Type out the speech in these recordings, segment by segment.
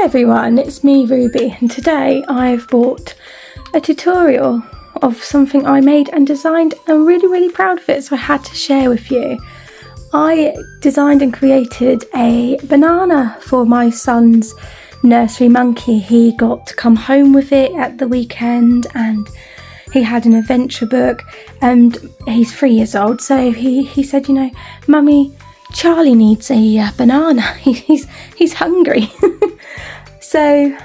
everyone, it's me Ruby, and today I've bought a tutorial of something I made and designed. I'm really proud of it, so I had to share with you. I designed and created a banana for my son's nursery monkey. He got to come home with it at the weekend and he had an adventure book, and he's 3 years old, so he said, you know, Mummy, Charlie needs a banana. He's hungry. So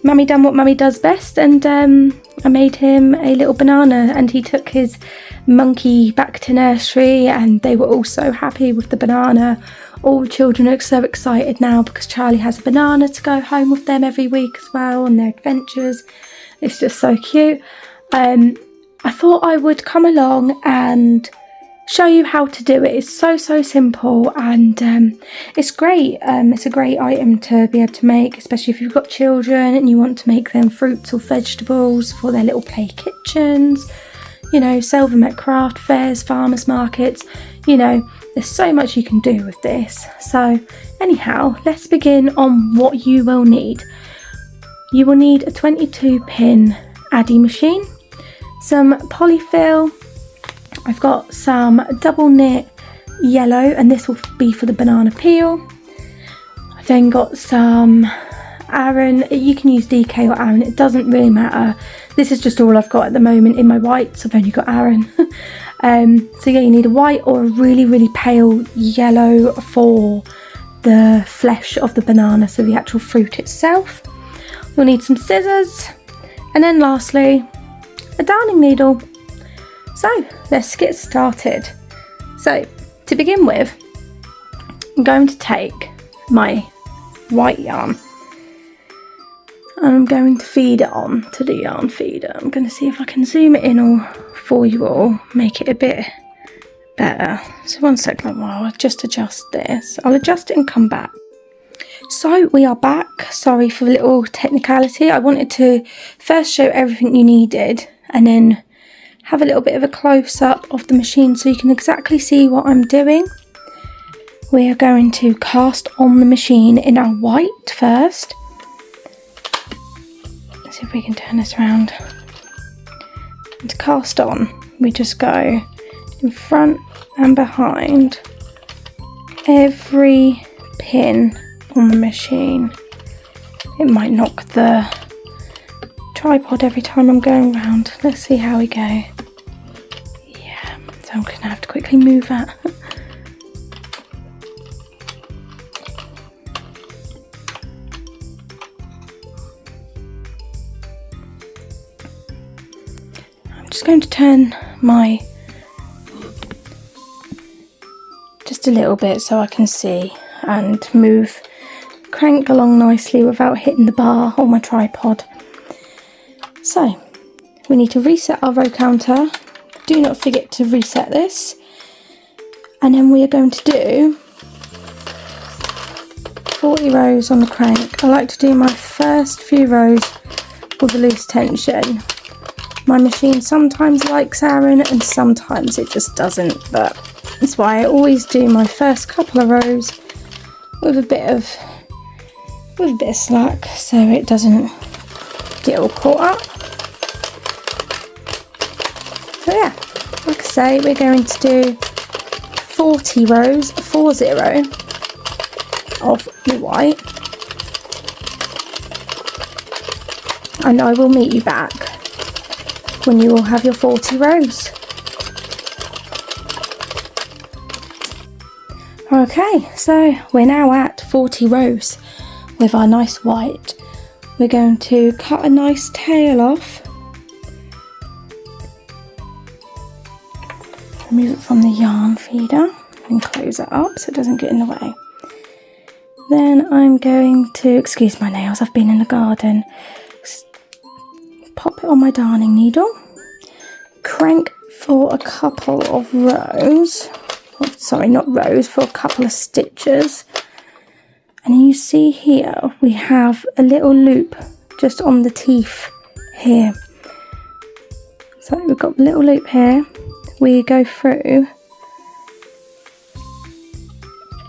Mummy done what Mummy does best, and I made him a little banana, and he took his monkey back to nursery and they were all so happy with the banana. All the children are so excited now because Charlie has a banana to go home with them every week as well on their adventures. It's just so cute. I thought I would come along and show you how to do it. It's so simple, and it's great. It's a great item to be able to make, especially if you've got children and you want to make them fruits or vegetables for their little play kitchens. You know, sell them at craft fairs, farmers markets. You know, there's so much you can do with this. So anyhow, let's begin on what you will need. You will need a 22-pin Addy machine, some polyfill. I've got some double knit yellow, and this will be for the banana peel. I've then got some Aran. You can use DK or Aran, it doesn't really matter. This is just all I've got at the moment in my whites. I've only got Aran. So yeah, you need a white or a really pale yellow for the flesh of the banana, so the actual fruit itself. You'll need some scissors, and then lastly, a darning needle. So let's get started. So to begin with, I'm going to take my white yarn and I'm going to feed it on to the yarn feeder. I'm going to see if I can zoom it in all for you all, make it a bit better. So one second while I just adjust this. I'll adjust it and come back. So we are back. Sorry for the little technicality. I wanted to first show everything you needed and then have a little bit of a close-up of the machine so you can exactly see what I'm doing. We are going to cast on the machine in our white first. Let's see if we can turn this around. And to cast on, we just go in front and behind every pin on the machine. It might knock the tripod every time I'm going round. Let's see how we go. Yeah, so I'm going to have to quickly move that. I'm just going to turn my just a little bit so I can see and move, crank along nicely without hitting the bar or my tripod. So we need to reset our row counter. Do not forget to reset this, and then we are going to do 40 rows on the crank. I like to do my first few rows with a loose tension. My machine sometimes likes Aran and sometimes it just doesn't, but that's why I always do my first couple of rows with a bit of slack so it doesn't get all caught up. So yeah, like I say, we're going to do 40 rows, 40 of the white, and I will meet you back when you all have your 40 rows. Okay, so we're now at 40 rows with our nice white. We're going to cut a nice tail off. Remove it from the yarn feeder and close it up so it doesn't get in the way. Then I'm going to, excuse my nails, I've been in the garden, pop it on my darning needle, crank for a couple of rows, sorry, not rows, for a couple of stitches. And you see here we have a little loop just on the teeth here. So we've got a little loop here. We go through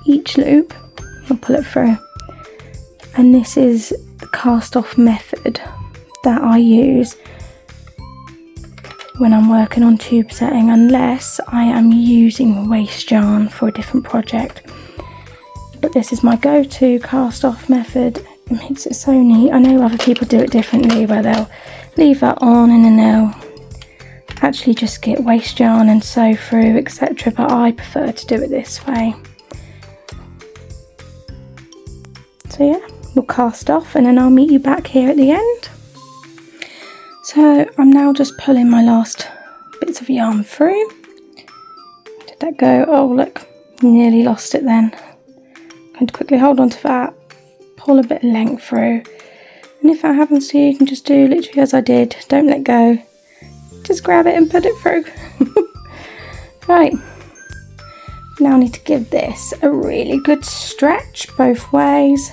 each loop, we'll pull it through, and this is the cast off method that I use when I'm working on tube setting, unless I am using waste yarn for a different project. But this is my go-to cast off method. It makes it so neat. I know other people do it differently, where they'll leave that on and then they'll actually just get waste yarn and sew through, etc. But I prefer to do it this way. So yeah, we'll cast off and then I'll meet you back here at the end. So I'm now just pulling my last bits of yarn through. Did that go? Oh look, nearly lost it then. I'm going to quickly hold on to that, pull a bit of length through, and if that happens to you, you can just do literally as I did. Don't let go, just grab it and put it through. Right, now I need to give this a really good stretch both ways.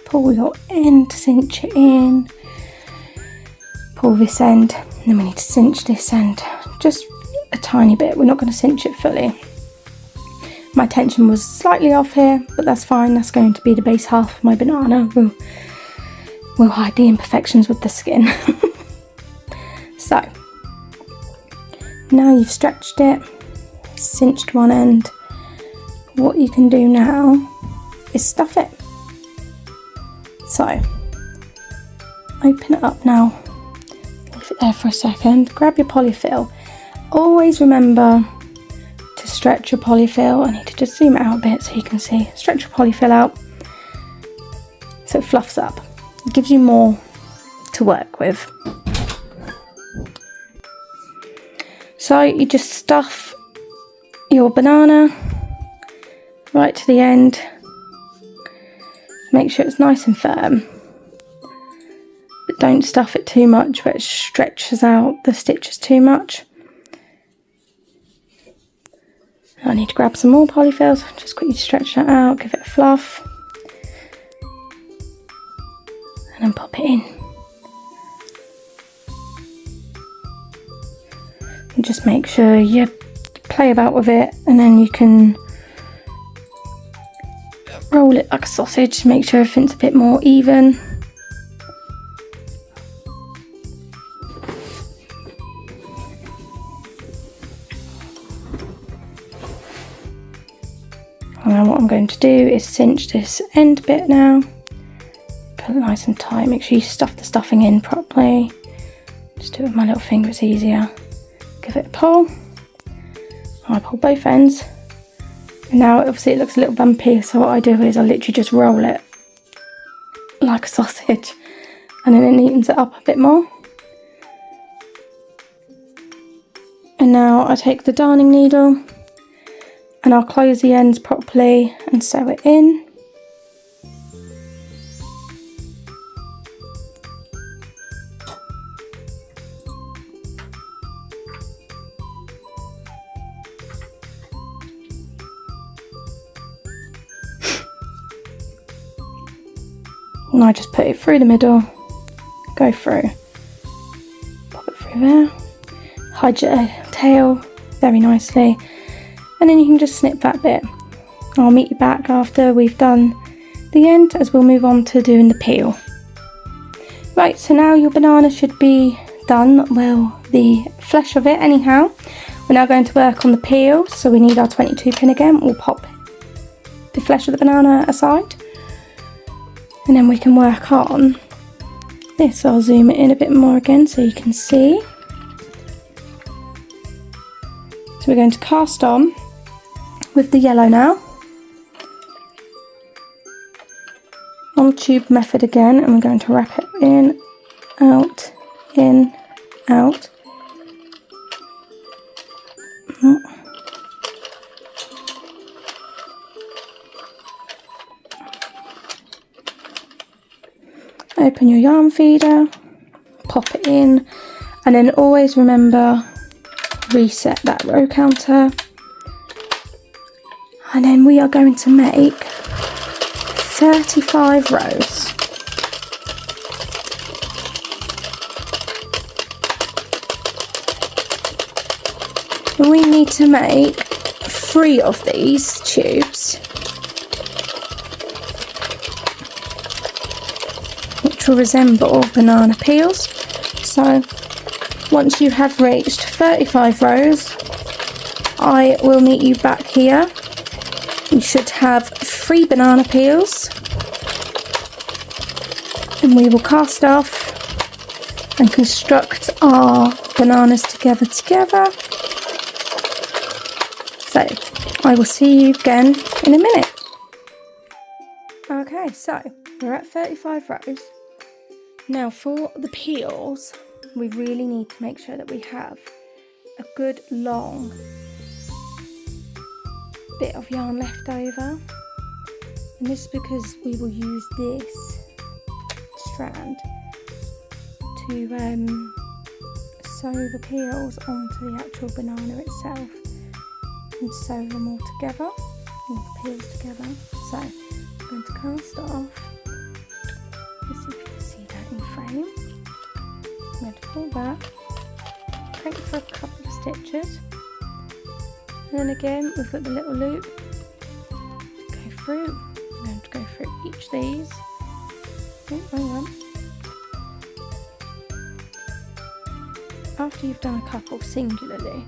Pull your end, cinch it in. Pull this end, and then we need to cinch this end just a tiny bit. We're not going to cinch it fully. My tension was slightly off here, but that's fine. That's going to be the base half of my banana. We'll hide the imperfections with the skin. So now you've stretched it, cinched one end. What you can do now is stuff it. So open it up now. Leave it there for a second. Grab your polyfill. Always remember to stretch your polyfill. I need to just zoom it out a bit so you can see. Stretch your polyfill out so it fluffs up. It gives you more to work with. So you just stuff your banana right to the end. Make sure it's nice and firm. But don't stuff it too much where it stretches out the stitches too much. I need to grab some more polyfills, just quickly stretch that out, give it a fluff, and then pop it in. And just make sure you play about with it, and then you can roll it like a sausage, make sure everything's a bit more even. Now what I'm going to do is cinch this end bit now, put it nice and tight. Make sure you stuff the stuffing in properly. Just do it with my little finger, it's easier. Give it a pull. I pull both ends. And now obviously it looks a little bumpy, so what I do is I literally just roll it like a sausage, and then it neatens it up a bit more. And now I take the darning needle and I'll close the ends properly and sew it in. And I just put it through the middle, go through, pop it through there, hide your tail very nicely, and then you can just snip that bit. I'll meet you back after we've done the end, as we'll move on to doing the peel. Right, so now your banana should be done, well, the flesh of it anyhow. We're now going to work on the peel, so we need our 22 pin again. We'll pop the flesh of the banana aside, and then we can work on this. I'll zoom it in a bit more again so you can see. So we're going to cast on with the yellow now, on tube method again, and we're going to wrap it in, out, out. Open your yarn feeder, pop it in, and then always remember, reset that row counter. And then we are going to make 35 rows. And we need to make 3 of these tubes. to resemble banana peels. So once you have reached 35 rows, I will meet you back here. You should have 3 banana peels, and we will cast off and construct our bananas together. So I will see you again in a minute. Okay, so we're at 35 rows. Now for the peels, we really need to make sure that we have a good long bit of yarn left over. And this is because we will use this strand to sew the peels onto the actual banana itself and sew them all together, all the peels together. So I'm going to cast off. Let's see if you can see that in frame. I'm going to pull back, crank for a couple of stitches, and then again we've got the little loop to go through. I'm going to go through each of these. Oh, wrong one. After you've done a couple singularly,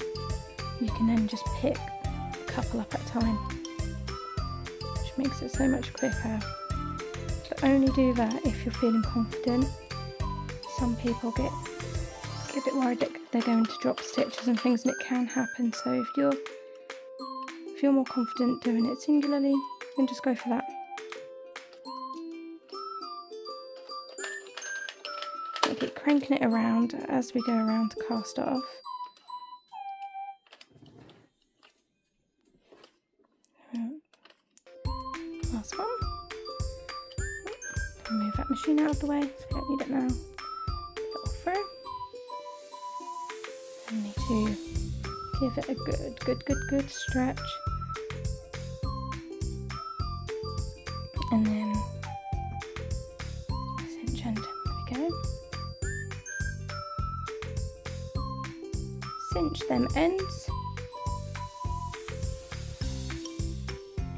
you can then just pick a couple up at a time, which makes it so much quicker. But only do that if you're feeling confident. Some people get a bit worried that they're going to drop stitches and things, and it can happen. So if you're more confident doing it singularly, then just go for that. I'll keep cranking it around as we go around to cast it off. Last one. Move that machine out of the way, so we don't need it now. Put it all through. And need to give it a good stretch. And then cinch end. There we go. Cinch them ends.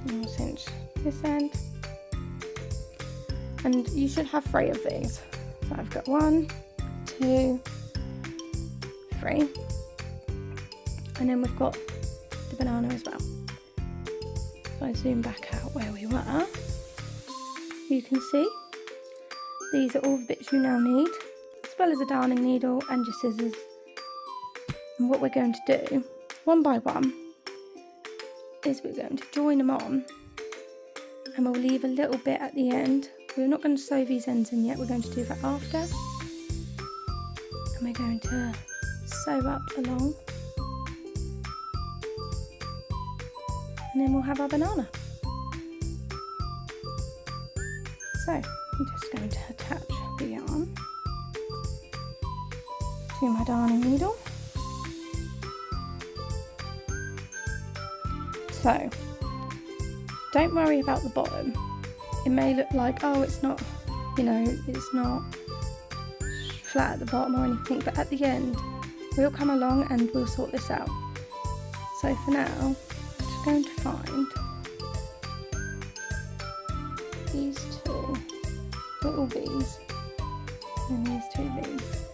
And we'll cinch this end. And you should have 3 of these. So I've got 1, 2, 3. And then we've got the banana as well. If I zoom back out where we were, you can see these are all the bits you now need, as well as a darning needle and your scissors. And what we're going to do, one by one, is we're going to join them on, and we'll leave a little bit at the end. We're not going to sew these ends in yet, we're going to do that after. And we're going to sew up along. And then we'll have our banana. So, I'm just going to attach the yarn to my darning needle. So, don't worry about the bottom. It may look like, oh, it's not, it's not flat at the bottom or anything, but at the end, we'll come along and we'll sort this out. So for now, I'm just going to find these 2 little V's and these 2 V's.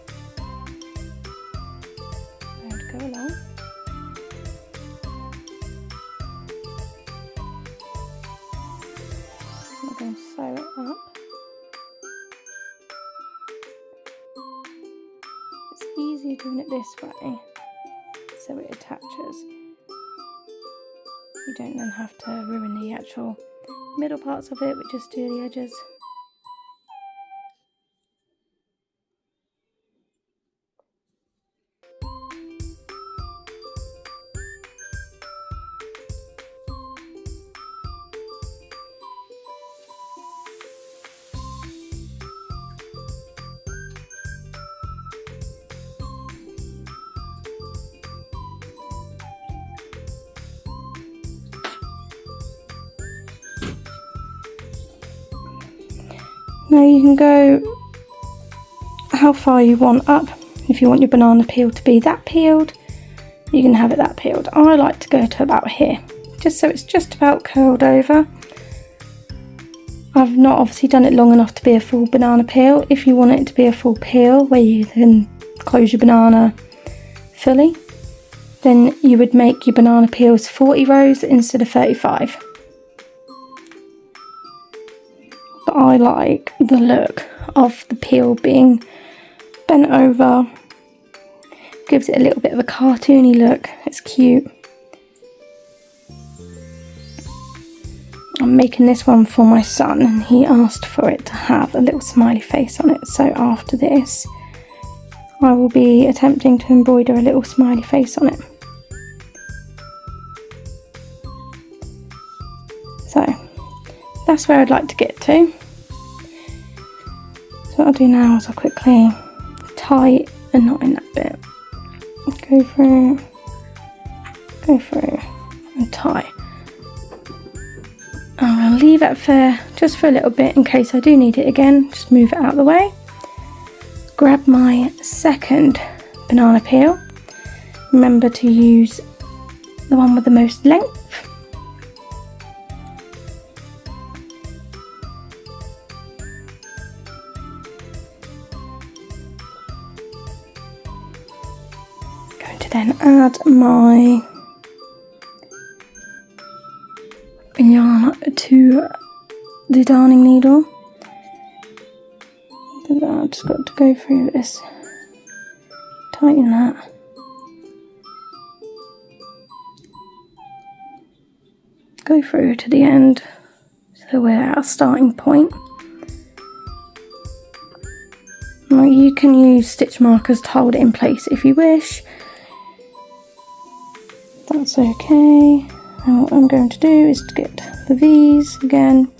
I'm going to go along. I'm going to sew it up. It's easier doing it this way, so it attaches. You don't then have to ruin the actual middle parts of it, but just do the edges. Now you can go how far you want up. If you want your banana peel to be that peeled, you can have it that peeled. I like to go to about here, just so it's just about curled over. I've not obviously done it long enough to be a full banana peel. If you want it to be a full peel where you can close your banana fully, then you would make your banana peels 40 rows instead of 35. But I like the look of the peel being bent over. Gives it a little bit of a cartoony look. It's cute. I'm making this one for my son and he asked for it to have a little smiley face on it. So after this, I will be attempting to embroider a little smiley face on it. So that's where I'd like to get to. So what I'll do now is I'll quickly tie a knot in that bit. Go through and tie. I'm going to leave it for just for a little bit in case I do need it again. Just move it out of the way. Grab my second banana peel. Remember to use the one with the most length. Going to then add my yarn to the darning needle. I've just got to go through this, tighten that. Go through to the end, so we're at our starting point. Now you can use stitch markers to hold it in place if you wish. That's okay. And what I'm going to do is to get the V's again.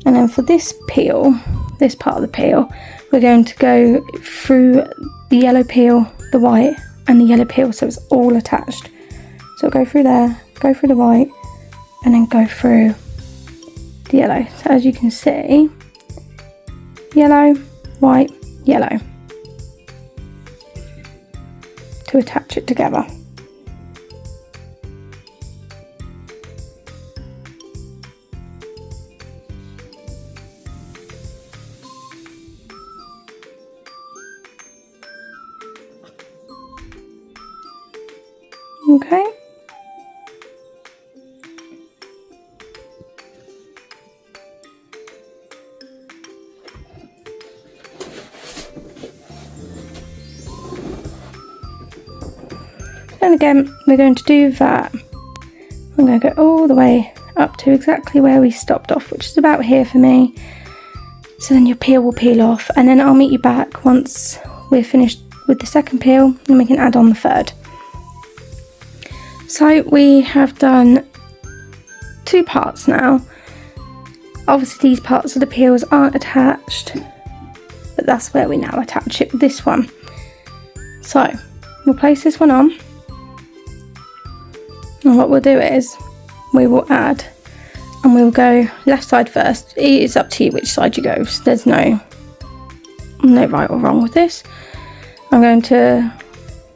And then for this peel, this part of the peel, we're going to go through the yellow peel, the white, and the yellow peel, so it's all attached. So go through there, go through the white, and then go through the yellow. So as you can see, yellow, white, yellow, to attach it together. Okay. And again, we're going to do that. I'm going to go all the way up to exactly where we stopped off, which is about here for me. So then your peel will peel off, and then I'll meet you back once we're finished with the second peel and we can add on the third. So we have done two parts now. Obviously these parts of the peels aren't attached, but that's where we now attach it with this one. So we'll place this one on, and what we'll do is we will add, and we'll go left side first. It's up to you which side you go, so there's no right or wrong with this. I'm going to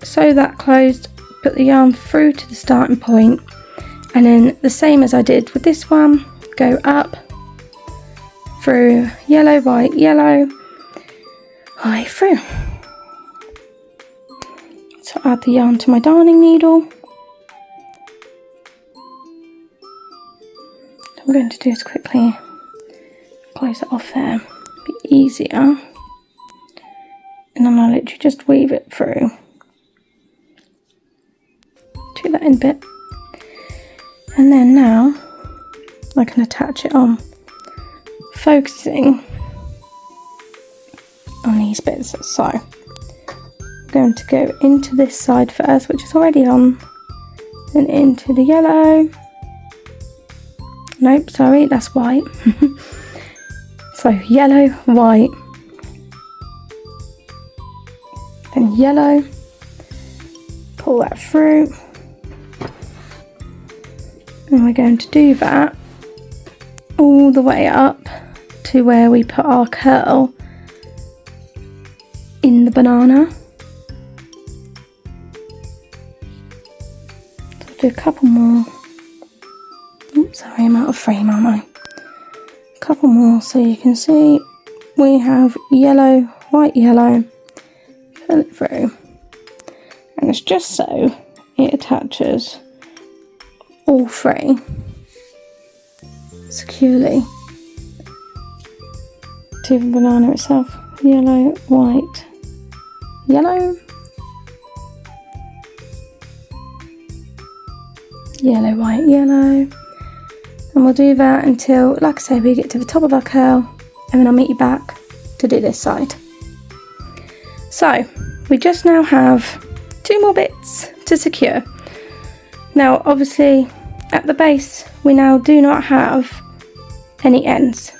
sew that closed, put the yarn through to the starting point, and then the same as I did with this one, go up through yellow, white, yellow, high through. So add the yarn to my darning needle. What I'm going to do is quickly close it off there, be easier, and then I'll literally just weave it through to that end bit, and then now I can attach it on, focusing on these bits. So I'm going to go into this side first, which is already on, then into the yellow. Nope, sorry, that's white. So yellow, white, then yellow, pull that through, and we're going to do that all the way up to where we put our curl in the banana. So I'll do a couple more. Oops, sorry, I'm out of frame, aren't I? A couple more so you can see. We have yellow, white, yellow, pull it through, and it's just so it attaches all three securely to the banana itself. Yellow, white, yellow, yellow, white, yellow, and we'll do that until, like I say, we get to the top of our curl, and then I'll meet you back to do this side. So we just now have 2 more bits to secure. Now obviously at the base we now do not have any ends,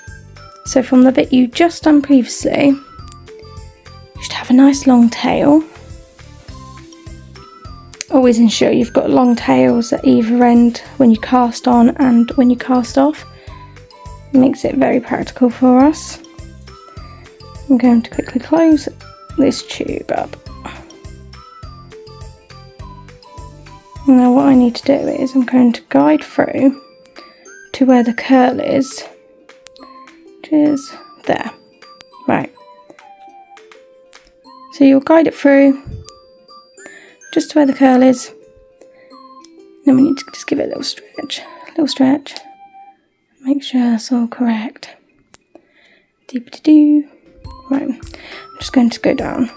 so from the bit you just done previously you should have a nice long tail. Always ensure you've got long tails at either end when you cast on and when you cast off. It makes it very practical for us. I'm going to quickly close this tube up. Now what I need to do is I'm going to guide through to where the curl is, which is there. Right. So you'll guide it through just to where the curl is. Then we need to just give it a little stretch. Make sure that's all correct. Dee-ba-dee-doo. Right, I'm just going to go down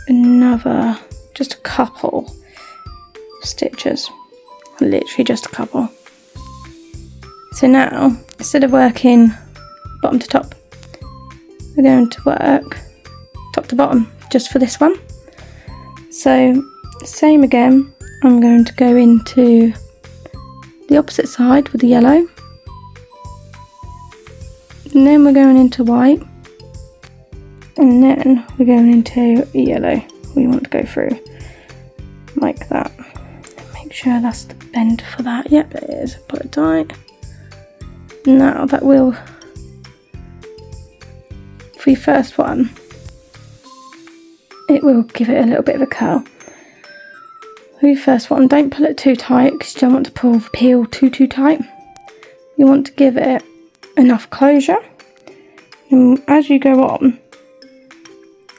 another, just a couple stitches, literally just a couple. So now, instead of working bottom to top, we're going to work top to bottom just for this one. So same again, I'm going to go into the opposite side with the yellow, and then we're going into white, and then we're going into yellow. We want to go through like that. Make sure that's the bend for that. Yep, it is. Pull it tight. Now that will, for your first one, it will give it a little bit of a curl. For your first one, don't pull it too tight because you don't want to pull the peel too tight. You want to give it enough closure, and as you go on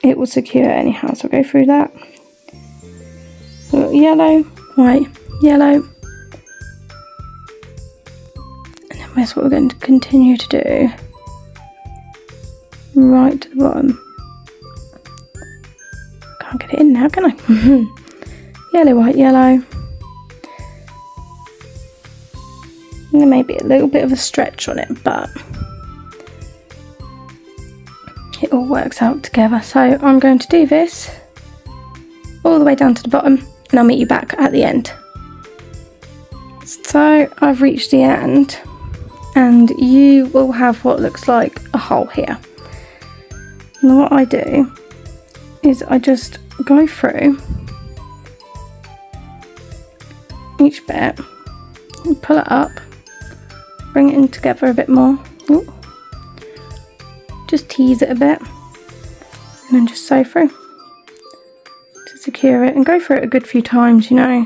it will secure anyhow, so go through that. So yellow, white, yellow, and then that's what we're going to continue to do right to the bottom. Can't get it in now, can I? Yellow, white, yellow. And there may be a little bit of a stretch on it, but it all works out together. So I'm going to do this all the way down to the bottom, and I'll meet you back at the end. So I've reached the end, and you will have what looks like a hole here. And what I do is I just go through each bit and pull it up, bring it in together a bit more. Ooh. Just tease it a bit, and then just sew through to secure it, and go through it a good few times, you know.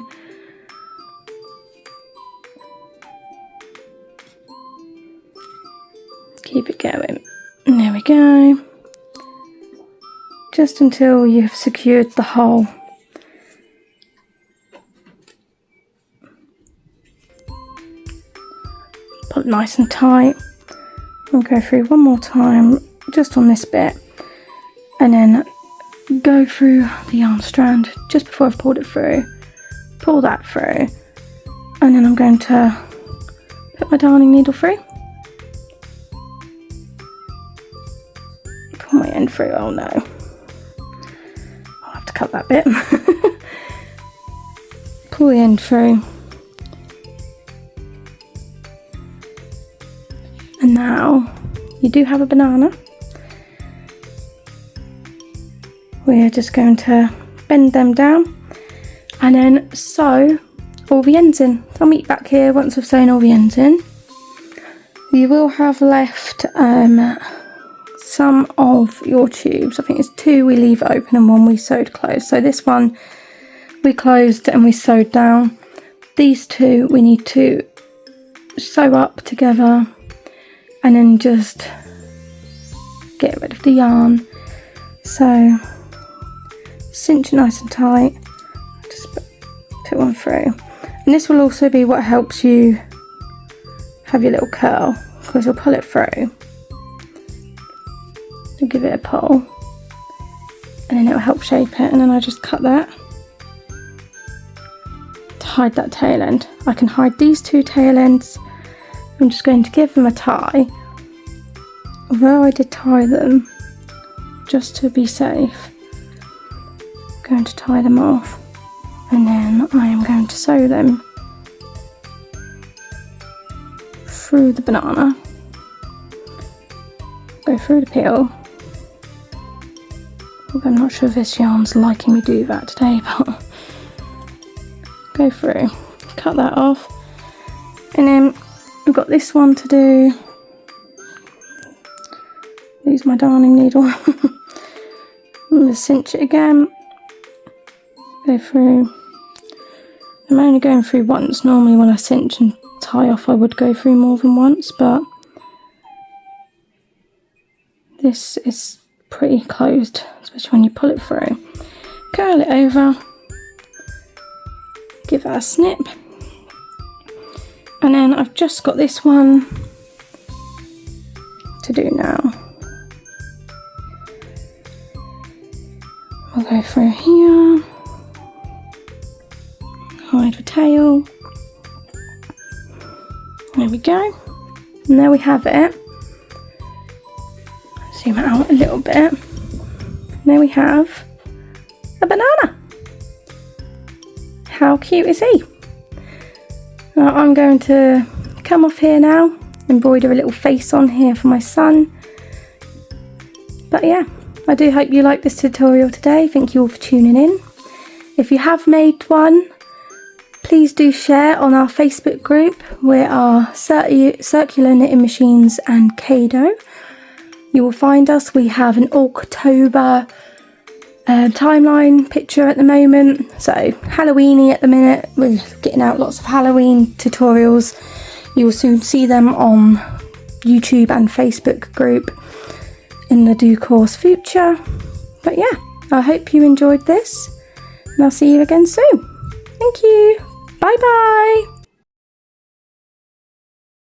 Keep it going. And there we go. Just until you've secured the hole. Pull it nice and tight. We'll go through one more time just on this bit, and then go through the yarn strand just before I've pulled it through, pull that through, and then I'm going to put my darning needle through, pull my end through. Oh no, I'll have to cut that bit. Pull the end through, and now you do have a banana. We're just going to bend them down and then sew all the ends in. So I'll meet you back here once I've sewn all the ends in. You will have left some of your tubes. I think it's 2 we leave open and 1 we sewed closed. So this one we closed and we sewed down. These 2 we need to sew up together and then just get rid of the yarn. So cinch it nice and tight, just put one through, and this will also be what helps you have your little curl, because you'll pull it through and give it a pull, and then it will help shape it. And then I just cut that to hide that tail end. I can hide these two tail ends. I'm just going to give them a tie, although I did tie them just to be safe. I'm going to tie them off, and then I am going to sew them through the banana, go through the peel. I'm not sure if this yarn's liking me do that today, but go through, cut that off, and then I've got this one to do. Use my darning needle. I'm going to cinch it again, go through. I'm only going through once. Normally when I cinch and tie off I would go through more than once, but this is pretty closed, especially when you pull it through. Curl it over, give that a snip, and then I've just got this one to do now. I'll go through here, hide the tail, there we go, and there we have it. Zoom it out a little bit. There we have a banana. How cute is he? Now I'm going to come off here now, embroider a little face on here for my son. But yeah, I do hope you liked this tutorial today. Thank you all for tuning in. If you have made one, please do share on our Facebook group. We are Circular Knitting Machines and Kado. You will find us. We have an October timeline picture at the moment, so Halloweeny at the minute. We're getting out lots of Halloween tutorials. You will soon see them on YouTube and Facebook group in the due course future. But yeah, I hope you enjoyed this, and I'll see you again soon. Thank you. Bye bye.